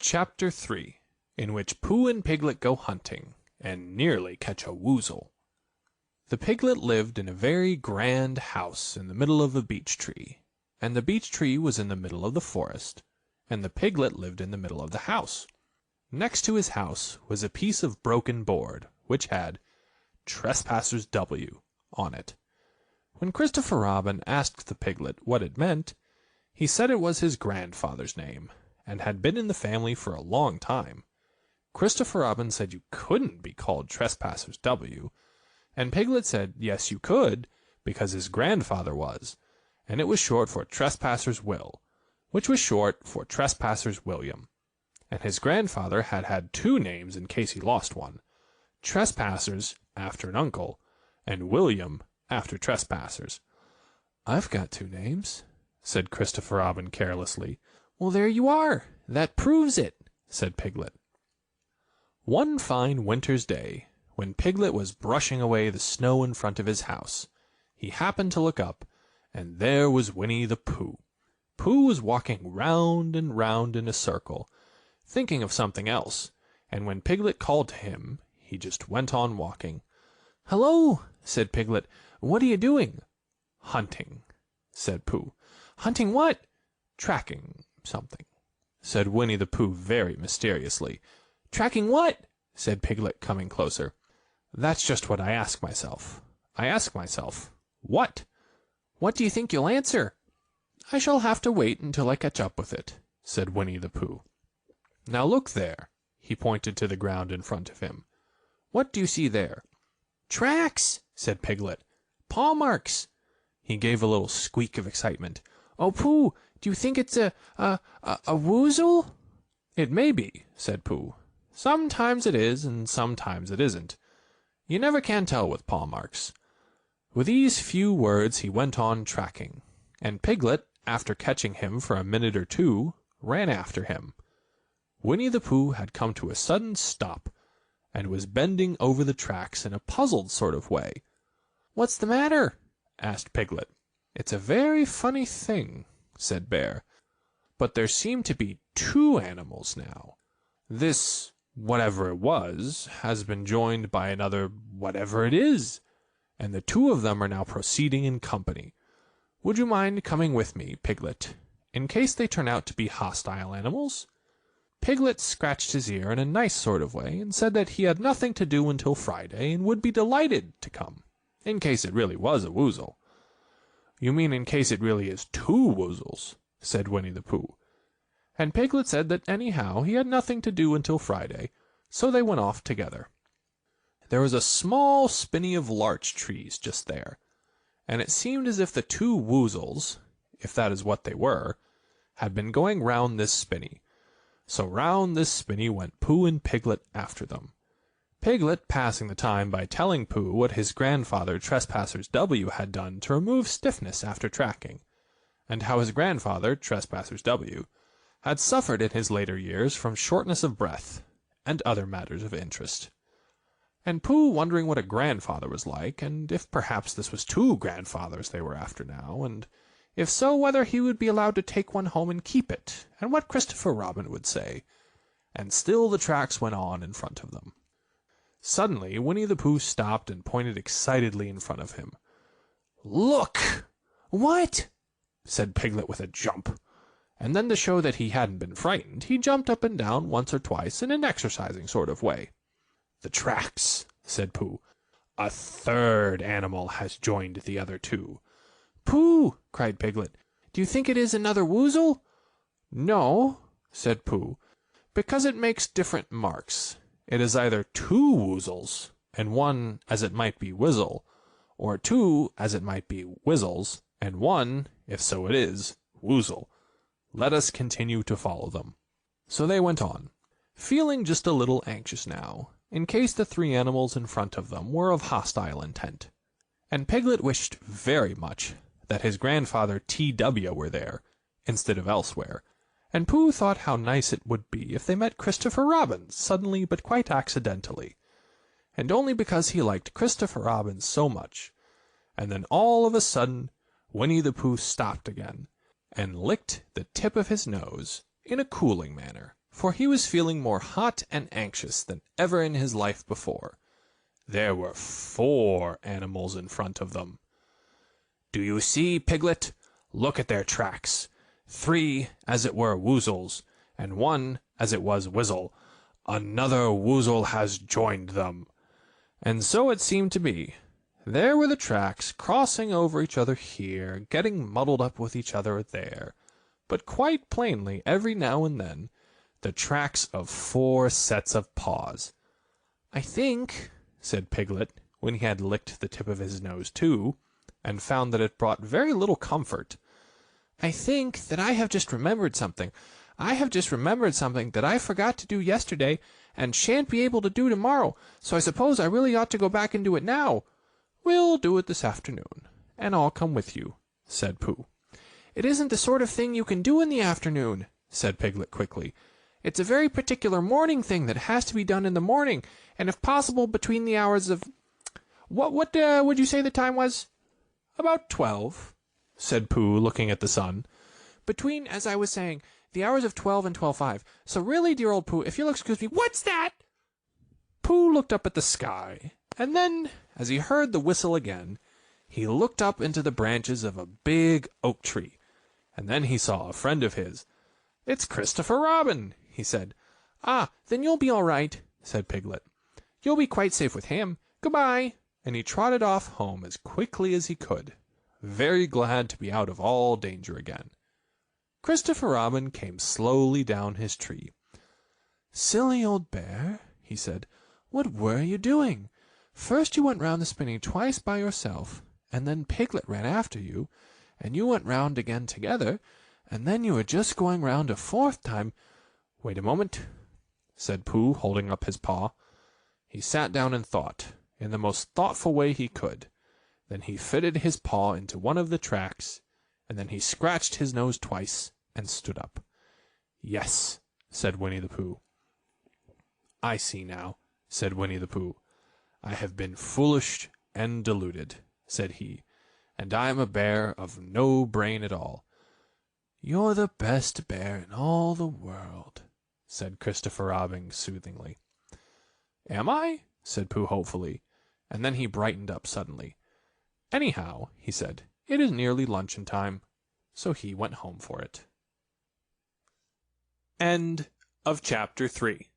Chapter 3, in which Pooh and Piglet go hunting, and nearly catch a woozle. The Piglet lived in a very grand house in the middle of a beech tree, and the beech tree was in the middle of the forest, and the Piglet lived in the middle of the house. Next to his house was a piece of broken board, which had "Trespassers W" on it. When Christopher Robin asked the Piglet what it meant, he said it was his grandfather's name, and had been in the family for a long time. Christopher Robin said you couldn't be called Trespassers W, and Piglet said yes you could, because his grandfather was, and it was short for Trespassers Will, which was short for Trespassers William. And his grandfather had had two names in case he lost one, Trespassers after an uncle, and William after Trespassers. "I've got two names," said Christopher Robin carelessly. "Well, there you are. That proves it," said Piglet. One fine winter's day, when Piglet was brushing away the snow in front of his house, he happened to look up, and there was Winnie the Pooh. Pooh was walking round and round in a circle, thinking of something else, and when Piglet called to him, he just went on walking. "Hello," said Piglet. "What are you doing?" "Hunting," said Pooh. "Hunting what?" "Tracking something," said Winnie the Pooh very mysteriously. "Tracking what?" said Piglet, coming closer. "That's just what I ask myself. I ask myself, what? What do you think you'll answer?" "I shall have to wait until I catch up with it," said Winnie the Pooh. "Now look there." He pointed to the ground in front of him. "What do you see there?" "Tracks," said Piglet. "Paw marks." He gave a little squeak of excitement. "Oh, Pooh, do you think it's a woozle?" "It may be," said Pooh. "Sometimes it is, and sometimes it isn't. You never can tell with paw marks." With these few words he went on tracking, and Piglet, after catching him for a minute or two, ran after him. Winnie the Pooh had come to a sudden stop, and was bending over the tracks in a puzzled sort of way. "What's the matter?" asked Piglet. "It's a very funny thing," said Bear, "but there seem to be two animals now. This whatever it was has been joined by another whatever it is, and the two of them are now proceeding in company. Would you mind coming with me, Piglet, in case they turn out to be hostile animals?" Piglet scratched his ear in a nice sort of way, and said that he had nothing to do until Friday, and would be delighted to come, in case it really was a woozle. "You mean in case it really is two woozles," said Winnie the Pooh. And Piglet said that anyhow he had nothing to do until Friday, so they went off together. There was a small spinney of larch trees just there, and it seemed as if the two woozles, if that is what they were, had been going round this spinney. So round this spinney went Pooh and Piglet after them. Piglet passing the time by telling Pooh what his grandfather Trespassers W had done to remove stiffness after tracking, and how his grandfather Trespassers W had suffered in his later years from shortness of breath, and other matters of interest. And Pooh wondering what a grandfather was like, and if perhaps this was two grandfathers they were after now, and if so, whether he would be allowed to take one home and keep it, and what Christopher Robin would say. And still the tracks went on in front of them. Suddenly Winnie the Pooh stopped and pointed excitedly in front of him. "Look!" "What?" said Piglet with a jump. And then to show that he hadn't been frightened, he jumped up and down once or twice in an exercising sort of way. "The tracks," said Pooh. "A third animal has joined the other two." "Pooh!" cried Piglet. "Do you think it is another woozle?" "No," said Pooh, "because it makes different marks. It is either two woozles, and one as it might be wizzle, or two as it might be wizzles, and one, if so it is, woozle. Let us continue to follow them." So they went on, feeling just a little anxious now, in case the three animals in front of them were of hostile intent. And Piglet wished very much that his grandfather T.W. were there, instead of elsewhere, and Pooh thought how nice it would be if they met Christopher Robin suddenly but quite accidentally, and only because he liked Christopher Robin so much. And then all of a sudden Winnie the Pooh stopped again, and licked the tip of his nose in a cooling manner. for he was feeling more hot and anxious than ever in his life before. There were 4 animals in front of them. "Do you see, Piglet? Look at their tracks. 3, as it were, woozles, and 1, as it was, Whizzle. Another woozle has joined them." And so it seemed to be. There were the tracks, crossing over each other here, getting muddled up with each other there, but quite plainly, every now and then, the tracks of 4 sets of paws. "I think," said Piglet, when he had licked the tip of his nose too, and found that it brought very little comfort, "I think that I have just remembered something. I have just remembered something that I forgot to do yesterday, and shan't be able to do tomorrow, so I suppose I really ought to go back and do it now." "We'll do it this afternoon, and I'll come with you," said Pooh. "It isn't the sort of thing you can do in the afternoon," said Piglet quickly. "It's a very particular morning thing that has to be done in the morning, and if possible between the hours of... What would you say the time was?" "About 12, said Pooh, looking at the sun. "Between, as I was saying, the hours of 12 and 12:05. So really, dear old Pooh, if you'll excuse me... What's that?" Pooh looked up at the sky, and then, as he heard the whistle again, he looked up into the branches of a big oak tree, and then he saw a friend of his. "It's Christopher Robin," he said. "Ah, then you'll be all right," said Piglet. "You'll be quite safe with him. Goodbye." And he trotted off home as quickly as he could, very glad to be out of all danger again. Christopher Robin came slowly down his tree. "Silly old bear," he said, "what were you doing? First you went round the spinney twice by yourself, and then Piglet ran after you, and you went round again together, and then you were just going round a 4th time—" "Wait a moment," said Pooh, holding up his paw. He sat down and thought, in the most thoughtful way he could. Then he fitted his paw into one of the tracks, and then he scratched his nose twice and stood up. "Yes," said Winnie the Pooh. "I see now," said Winnie the Pooh. "I have been foolish and deluded," said he, "and I am a bear of no brain at all." "You're the best bear in all the world," said Christopher Robin soothingly. "Am I?" said Pooh hopefully, and then he brightened up suddenly. "Anyhow," he said, "it is nearly luncheon time." So he went home for it. End of chapter 3.